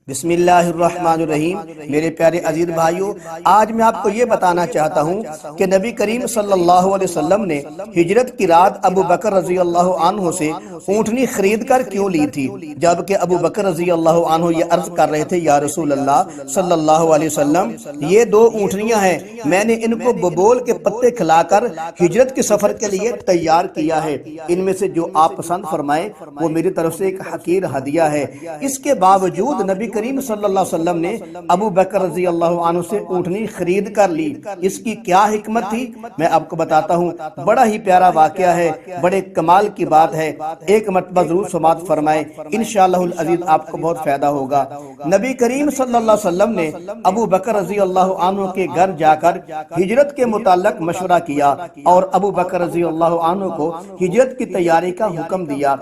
بسم اللہ الرحمن الرحیم۔ میرے پیارے عزیز بھائیوں، آج میں آپ کو یہ بتانا چاہتا ہوں کہ نبی کریم صلی اللہ علیہ وسلم نے ہجرت کی رات ابو بکر رضی اللہ عنہ سے اونٹنی خرید کر کیوں لی تھی، جبکہ ابو بکر رضی اللہ عنہ یہ عرض کر رہے تھے، یا رسول اللہ صلی اللہ علیہ وسلم، یہ دو اونٹنیاں ہیں، میں نے ان کو ببول کے پتے کھلا کر ہجرت کے سفر کے لیے تیار کیا ہے، ان میں سے جو آپ پسند فرمائیں وہ میری طرف سے ایک حقیر ہدیہ ہے۔ اس کے باوجود نبی کریم صلی اللہ علیہ وسلم نے ابو بکر رضی اللہ عنہ سے اونٹنی خرید کر لی۔ اس کی کیا حکمت تھی میں آپ کو بتاتا ہوں۔ بڑا ہی پیارا واقعہ ہے، بڑے کمال کی بات ہے، ایک مرتبہ ضرور سماعت فرمائیں، انشاءاللہ العزیز آپ کو بہت فائدہ ہوگا۔ نبی کریم صلی اللہ علیہ وسلم نے ابو بکر رضی اللہ عنہ کے گھر جا کر ہجرت کے متعلق مشورہ کیا اور ابو بکر رضی اللہ عنہ کو ہجرت کی تیاری کا حکم دیا۔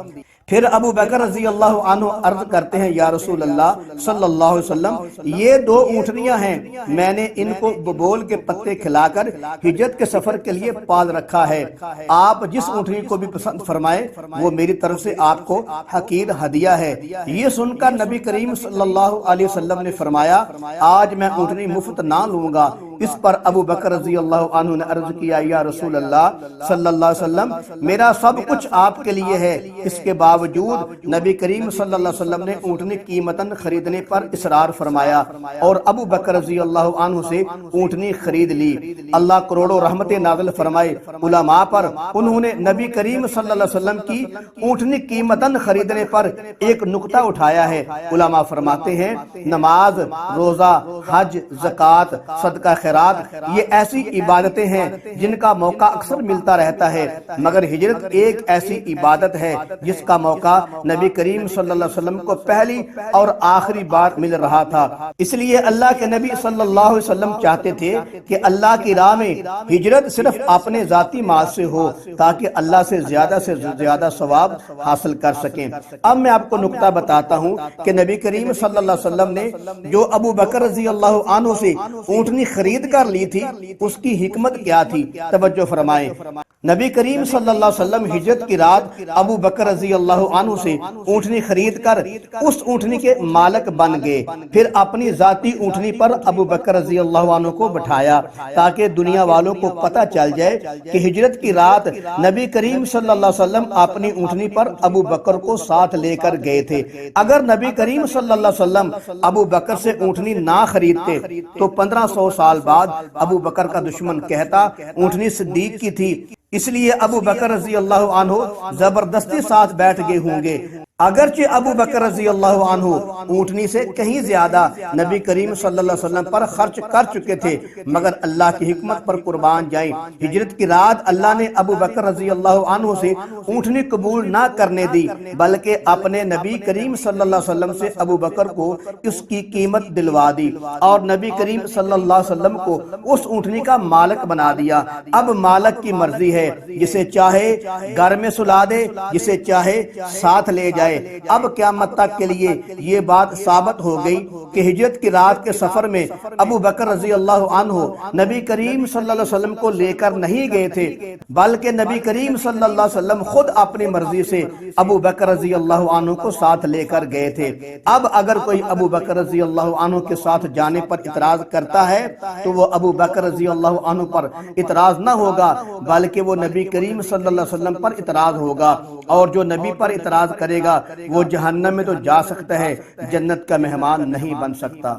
پھر ابو بکر رضی اللہ عنہ عرض کرتے ہیں، یا رسول اللہ صلی اللہ علیہ وسلم، یہ دو اونٹنیاں ہیں، میں نے ان کو ببول کے پتے کھلا کر ہجرت کے سفر کے لیے پال رکھا ہے، آپ جس اونٹنی کو بھی پسند فرمائیں وہ میری طرف سے آپ کو حقیر ہدیہ ہے۔ یہ سن کر نبی کریم صلی اللہ علیہ وسلم نے فرمایا، آج میں اونٹنی مفت نہ لوں گا۔ اس پر ابو بکر رضی اللہ عنہ نے عرض کیا، یا رسول اللہ صلی اللہ علیہ وسلم، میرا سب کچھ آپ کے لیے ہے۔ اس کے باوجود نبی کریم صلی اللہ علیہ وسلم نے اونٹنی قیمتاً خریدنے پر اصرار فرمایا اور ابو بکر رضی اللہ عنہ سے اونٹنی خرید لی۔ اللہ کروڑوں رحمتیں نازل فرمائے علماء پر، انہوں نے نبی کریم صلی اللہ علیہ وسلم کی اونٹنی قیمتاً خریدنے پر ایک نقطہ اٹھایا ہے۔ علماء فرماتے ہیں، نماز، روزہ، حج، زکوٰۃ، صدقہ خیرات، یہ ایسی عبادتیں ہیں جن کا موقع اکثر ملتا رہتا ہے، مگر ہجرت ایک ایسی عبادت ہے جس کا موقع نبی کریم صلی اللہ علیہ وسلم کو پہلی اور آخری بار مل رہا تھا۔ اس لیے اللہ کے نبی صلی اللہ علیہ وسلم چاہتے تھے کہ اللہ کی راہ میں ہجرت صرف اپنے ذاتی مال سے ہو تاکہ اللہ سے زیادہ ثواب حاصل کر سکیں۔ اب میں آپ کو نقطہ بتاتا ہوں کہ نبی کریم صلی اللہ علیہ وسلم نے جو ابو بکر رضی اللہ عنہ سے اونٹنی خرید کر لی تھی اس کی حکمت کیا تھی، توجہ فرمائیں۔ نبی کریم صلی اللہ علیہ وسلم ہجرت کی رات ابو بکر رضی اللہ عنہ سے اونٹنی خرید کر اس اونٹنی کے مالک بن گئے، پھر اپنی ذاتی اونٹنی پر ابو بکر رضی اللہ عنہ کو بٹھایا تاکہ دنیا والوں کو پتہ چل جائے کہ ہجرت کی رات نبی کریم صلی اللہ علیہ وسلم اپنی اونٹنی پر ابو بکر کو ساتھ لے کر گئے تھے۔ اگر نبی کریم صلی اللہ علیہ وسلم ابو بکر سے اونٹنی نہ خریدتے تو 1500 سال بعد ابو بکر کا دشمن کہتا اونٹنی صدیق کی تھی، اس لیے ابو بکر رضی اللہ عنہ زبردستی ساتھ بیٹھ گئے ہوں گے۔ اگرچہ ابو بکر رضی اللہ عنہ اونٹنی سے کہیں زیادہ نبی کریم صلی اللہ علیہ وسلم پر خرچ کر چکے تھے، مگر اللہ کی حکمت پر قربان جائیں، ہجرت کی رات اللہ نے ابو بکر رضی اللہ عنہ سے اونٹنی قبول نہ کرنے دی، بلکہ اپنے نبی کریم صلی اللہ علیہ وسلم سے ابو بکر کو اس کی قیمت دلوا دی اور نبی کریم صلی اللہ علیہ وسلم کو اس اونٹنی کا مالک بنا دیا۔ اب مالک کی مرضی ہے، جسے چاہے گھر میں سلا دے، جسے چاہے ساتھ لے جائے۔ اب قیامت تک کے لیے یہ بات ثابت ہو گئی کہ ہجرت کی رات کے سفر میں ابو بکر رضی اللہ عنہ نبی کریم صلی اللہ علیہ وسلم کو لے کر نہیں گئے تھے، بلکہ نبی کریم صلی اللہ علیہ وسلم خود اپنی مرضی سے ابو بکر رضی اللہ عنہ کو ساتھ لے کر گئے تھے۔ اب اگر کوئی ابو بکر رضی اللہ عنہ کے ساتھ جانے پر اعتراض کرتا ہے تو وہ ابو بکر رضی اللہ عنہ پر اعتراض نہ ہوگا، بلکہ وہ نبی کریم صلی اللہ علیہ وسلم پر اعتراض ہوگا، اور جو نبی پر اعتراض کرے گا وہ جہنم میں تو جا سکتا ہے، جنت کا مہمان نہیں بن سکتا۔